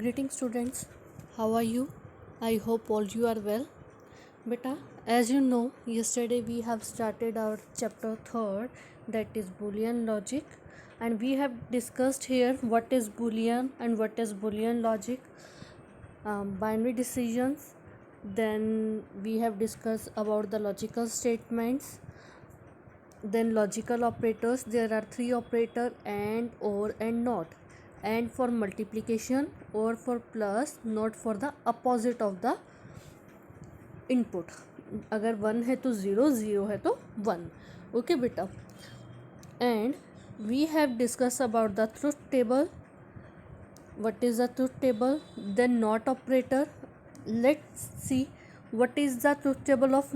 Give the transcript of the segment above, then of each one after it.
Greetings students, how are you? I hope all you are well. Beta, as you know, yesterday we have started our chapter 3rd, that is Boolean logic, and we have discussed here what is Boolean and what is Boolean logic, binary decisions. Then we have discussed about the logical statements. Then logical operators, there are three operators: and, or, and not. And for multiplication, or for plus, not for the opposite of the input. अगर 1 है तो 0, 0 है तो 1. Okay बेटा. And we have discuss about the truth table. what is the truth table? Then not operator. Let's see what is the truth table of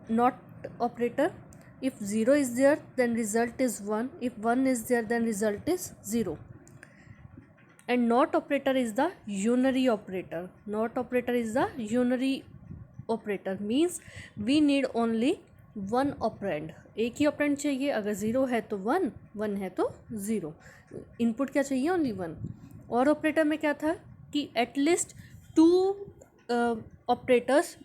not operator. If 0 is there, then result is 1. If 1 is there, then result is 0. And not operator is the unary operator. Not operator is the unary operator, means we need only one operand. एक ही operand चाहिए. अगर 0 है तो 1, 1 है तो 0. Input क्या चाहिए? Only 1. और ऑपरेटर में क्या था कि at least 2 operators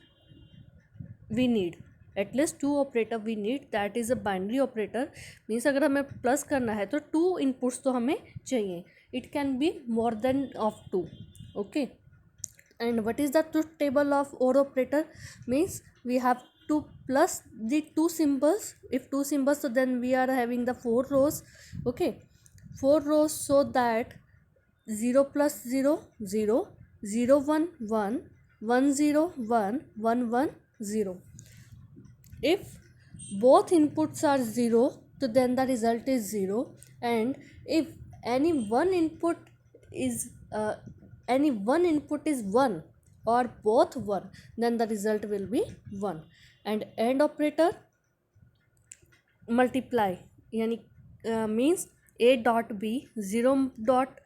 we need. At least 2 operator we need. That is a binary operator. Means अगर हमें प्लस करना है तो 2 इनपुट्स तो हमें चाहिए. It can be more than of 2. Okay. And what is the truth table of OR operator? Means we have to plus the 2 symbols. If 2 symbols, so then we are having the 4 rows. Okay, 4 rows, so that 0 plus 0, 0, 0 1 1, 1 0 1, 1 1 0. If both inputs are 0, so then the result is 0. And if any one input is one input is 1 or both 1, then the result will be 1. And AND operator, multiply, yani means A dot B 0 dot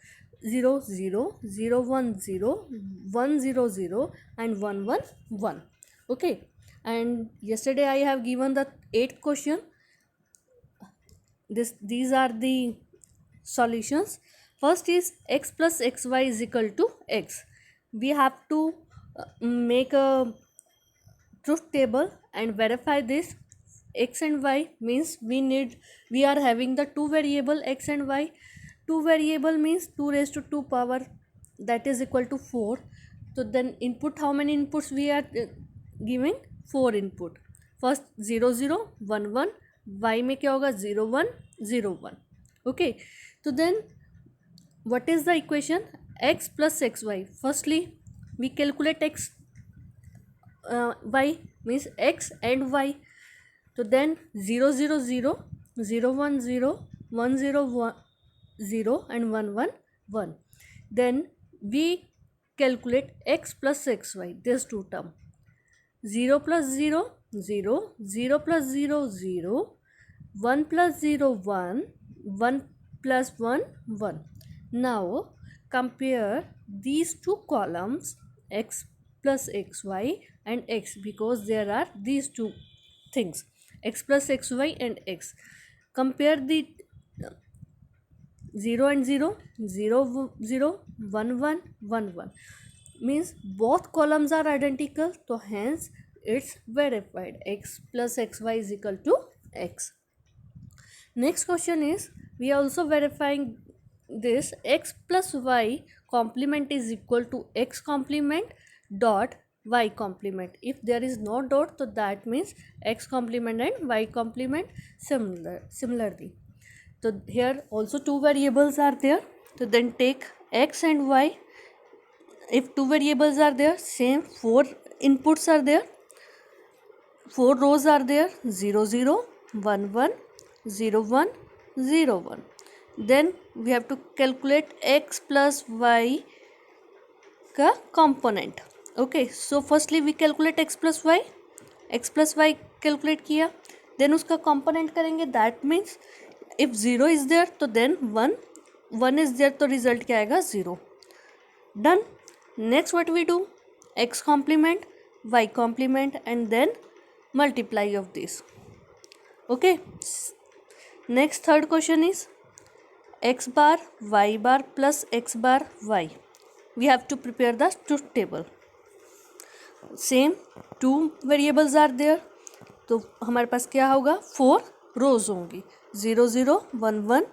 0 0 0 1 0 1 0 0 and 1 1 1. Okay. And yesterday I have given the 8th question. These are the solutions. First is x plus xy is equal to x. We have to make a truth table and verify this. X and y means we are having the 2 variable x and y. 2 variable means 2 raised to 2 power, that is equal to 4. So then input, how many inputs we are giving? 4 input. First 0 0 1 1. y में क्या होगा? 0 1 0 1. Okay. So then what is the equation? X plus xy. Firstly we calculate x, y means x and y. So then 0 0 0 0 1 0 1 0 1 0 and 1 1 1. Then we calculate x plus xy, this two term. 0 plus 0 0, 0 plus 0 0, 1 plus 0 1, 1 plus 1 1. Now compare these two columns, x plus xy and x, because there are these two things, x plus xy and x. Compare the 0 and 0, 0 0 1 1 1 1, means both columns are identical, so hence it's verified. X plus xy is equal to x. Next question is, we are also verifying this. X plus y complement is equal to x complement dot y complement. If there is no dot, so that means x complement and y complement similarly. So here also 2 variables are there. So then take x and y. If 2 variables are there, same 4 inputs are there, 4 rows are there, 0 0 1 1 0 1 0 1. Then we have to calculate x plus y का component. Okay, so firstly we calculate x plus y. x plus y calculate किया, then उसका component करेंगे. That means if 0 is there, तो then 1, 1 is there, तो result क्या आएगा? 0. Done. Next what we do? X complement, y complement, and then multiply of this. Okay. Next third question is x bar y bar plus x bar y. we have to prepare the truth table. Same 2 variables are there, तो हमारे पास क्या होगा 4 rows होंगी 0 0 1 1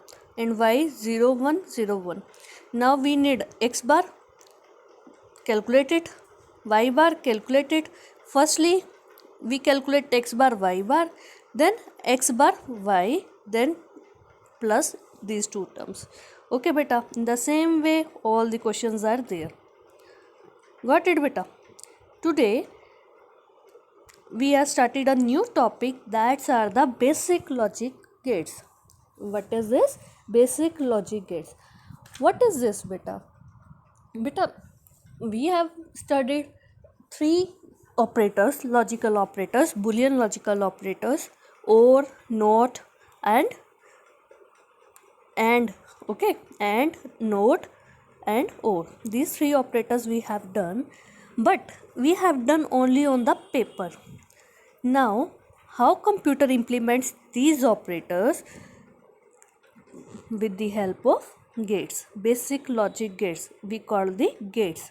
and y 0 1 0 1. Now we need x bar, calculate it, y bar, calculate it. Firstly we calculate x bar y bar, then x bar y, then plus these two terms. Okay beta, in the same way all the questions are there. Got it beta? Today we have started a new topic, that are the basic logic gates. What is this? Basic logic gates. What is this beta? Beta, we have studied 3 operators, logical operators, Boolean logical operators, or, not, and, okay, and, not, and or. These 3 operators we have done, but we have done only on the paper. Now how computer implements these operators? With the help of gates, basic logic gates, we call the gates.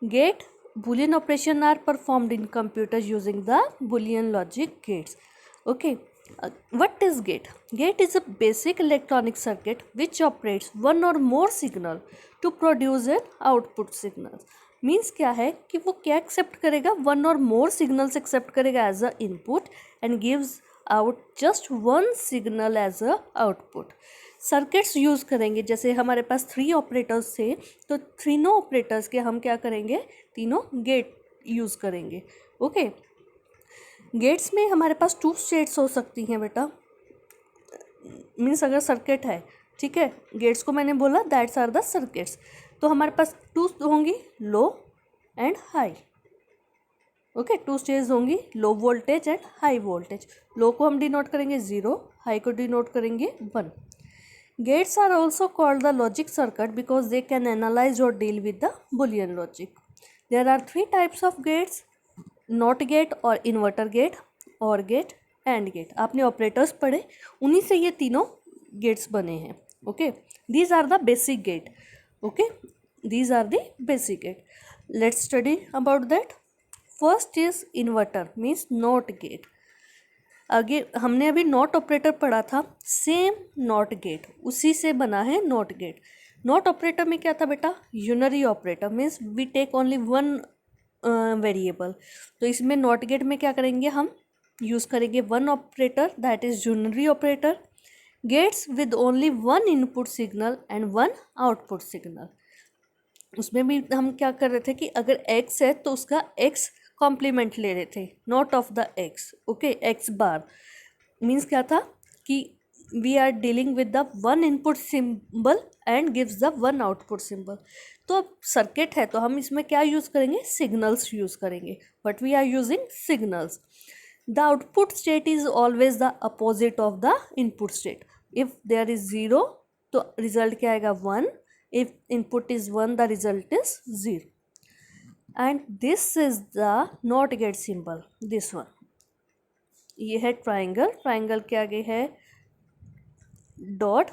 Gate Boolean operation are performed in computers using the Boolean logic gates. Okay, what is gate? Gate is a basic electronic circuit which operates one or more signal to produce an output signal. Means क्या है कि वो क्या accept करेगा, one और more signals accept करेगा as a input and gives out just one signal as a output. Circuits use करेंगे, जैसे हमारे पास 3 ऑपरेटर्स थे तो तीनों ऑपरेटर्स के हम क्या करेंगे, तीनों गेट यूज़ करेंगे. ओके, गेट्स में हमारे पास 2 स्टेट्स हो सकती हैं बेटा. मीन्स अगर सर्किट है, ठीक है, गेट्स को मैंने बोला दैट्स आर द सर्किट्स, तो हमारे पास 2 होंगी, low and high. Okay, 2 stage होंगी, low voltage and high voltage. Low को हम डिनोट करेंगे 0, हाई को डिनोट करेंगे 1. Gates are also called the logic circuit because they can analyse और deal with the Boolean logic. There are 3 types of gates, NOT gate or inverter gate, OR gate, AND gate. आपने operators पढ़े, उन्हीं से ये तीनों gates बने हैं. Okay, these are the basic gate. Okay, these are the basic gate. Let's study about that. First is inverter, means not gate. आगे हमने अभी नॉट ऑपरेटर पढ़ा था, सेम नॉट गेट उसी से बना है नॉट गेट. नॉट ऑपरेटर में क्या था बेटा, unary operator, means we take only one variable. तो इसमें नॉट गेट में क्या करेंगे, हम यूज़ करेंगे one operator, that is unary operator. Gates with only one input signal and one output signal. उसमें भी हम क्या कर रहे थे कि अगर x है तो उसका x कॉम्प्लीमेंट ले रहे थे, not of the x. Okay, x bar means क्या था कि we are dealing with the one input symbol and gives the one output symbol. तो अब सर्किट है तो हम इसमें क्या यूज़ करेंगे, सिग्नल्स यूज़ करेंगे, but we are using signals. The output state is always the opposite of the input state. If there is 0 तो result क्या आएगा 1. If input is 1 the result is 0. And this is the not gate symbol, this one. ये है triangle, triangle के आगे है dot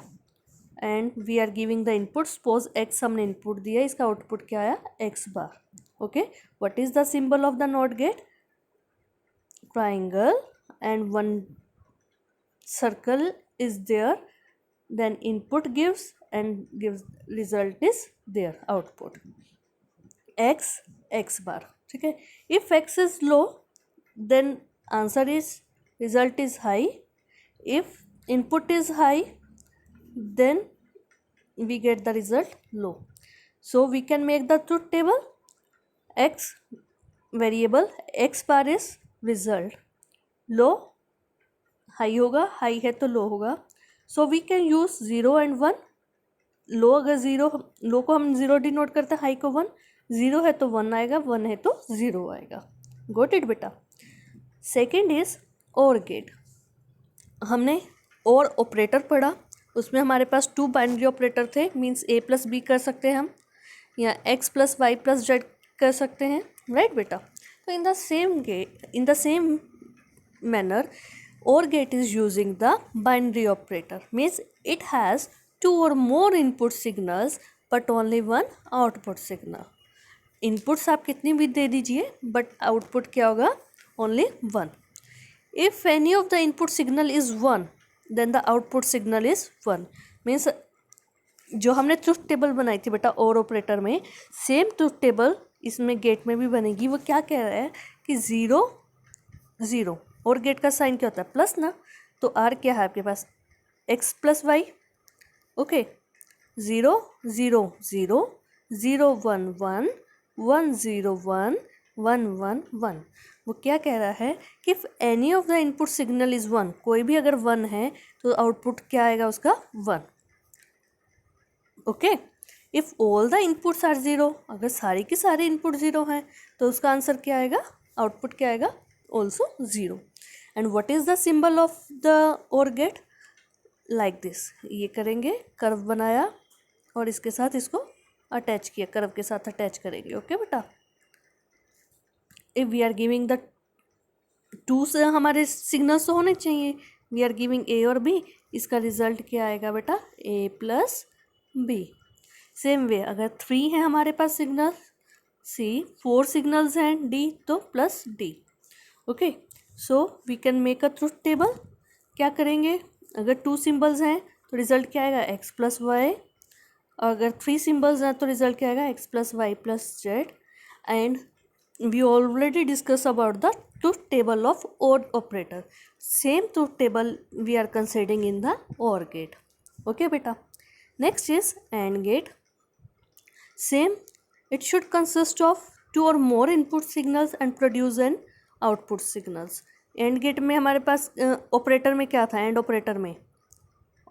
and we are giving the input. Suppose x हमने input दिया, इसका output क्या आया, x bar. Okay, what is the symbol of the not gate? Triangle and one circle is there, then input gives and gives result is there, output x bar. ठीक है, if x is low then answer is result is high. If input is high then we get the result low. So we can make the truth table. X variable x bar is result, low high होगा, high है तो low होगा. So we can use 0 and 1. Low अगर 0, लो को हम 0 denote करते हैं, high को 1. 0 है तो 1 आएगा, 1 है तो 0 आएगा. गोट इट बेटा. Second is or gate. हमने और ऑपरेटर पढ़ा, उसमें हमारे पास 2 बाइनरी ऑपरेटर थे, मीन्स a प्लस बी कर सकते हैं हम, या x plus y plus z कर सकते हैं, राइट बेटा. So in the same manner, OR gate is using the binary operator, means it has 2 or more input signals but only one output signal. Inputs आप कितनी भी दे दीजिए but output क्या होगा, only one. If any of the input signal is one then the output signal is one. Means जो हमने truth table बनाई थी बेटा और ऑपरेटर में, सेम ट्रुथ टेबल इसमें गेट में भी बनेगी। वो क्या कह रहा है कि 0 0, और गेट का साइन क्या होता है, प्लस ना, तो आर क्या है आपके पास, x प्लस वाई। ओके, 0 0 0 0 1 1 1 0 1 1 1 1। वो क्या कह रहा है कि if any of the input signal is one, कोई भी अगर वन है तो आउटपुट क्या आएगा उसका, one. Okay, if all the inputs are zero, अगर सारी की सारी इनपुट जीरो हैं तो उसका आंसर क्या आएगा, आउटपुट क्या आएगा, also zero. And what is the symbol of the और गेट, लाइक दिस। ये करेंगे, कर्व बनाया और इसके साथ इसको अटैच किया, कर्व के साथ अटैच करेंगे। ओके बेटा, if we are giving the two से हमारे सिग्नल्स तो होने चाहिए, वी आर गिविंग ए और बी, इसका रिजल्ट क्या आएगा बेटा, a plus b. Same way अगर 3 है हमारे पास सिग्नल सी, 4 सिग्नल्स हैं डी, तो plus d. Okay, so we can make a truth table. क्या करेंगे, अगर 2 सिंबल्स हैं तो रिजल्ट क्या आएगा, एक्स प्लस वाई, और अगर 3 सिंबल्स हैं तो रिजल्ट क्या आएगा, x plus y plus z. And we already discussed about the truth table of OR operator. Same truth table we are considering in the OR gate. Okay beta, next is AND gate. Same, it should consist of 2 or more input signals and produce an output signals. AND gate में हमारे पास operator में क्या था, AND operator में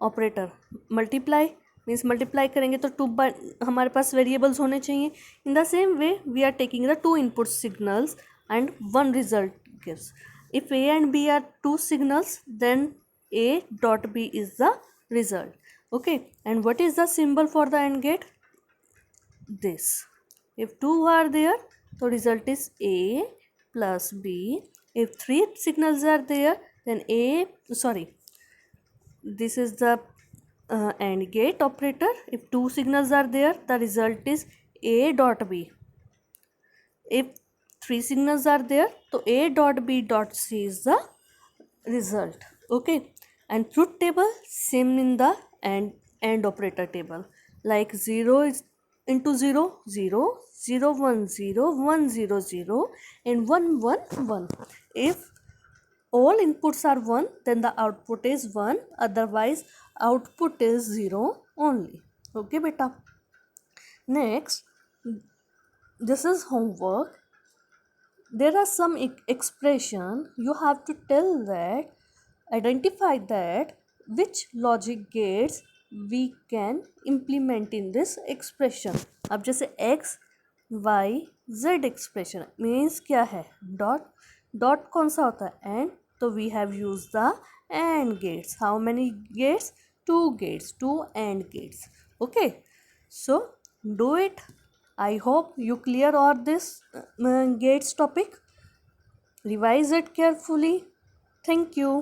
operator multiply, means multiply करेंगे तो two by हमारे पास वेरिएबल्स होने चाहिए। In the same way we are taking the 2 input signals and 1 result gives. If A and B are 2 signals then A dot B is the result. Okay, and what is the symbol for the AND gate, this. If 2 are there तो result is A plus B. If 3 signals are there then a, sorry, this is the AND gate operator. If 2 signals are there the result is A dot B. If 3 signals are there so A dot B dot C is the result. Okay, and truth table same in the AND operator table, like 0 is into 0 0 0 1 0 1 0 0 and 1 1 1. If all inputs are 1 then the output is 1, otherwise output is 0 only. Okay beta, next this is homework. There are some expression you have to tell that, identify that which logic gates we can implement in this expression. अब जैसे x y z expression means क्या है, dot, dot कौन सा होता है, and, तो we have use the and gates. How many gates, 2 gates, 2 AND gates. Okay, so do it. I hope you clear all this gates topic. Revise it carefully. Thank you.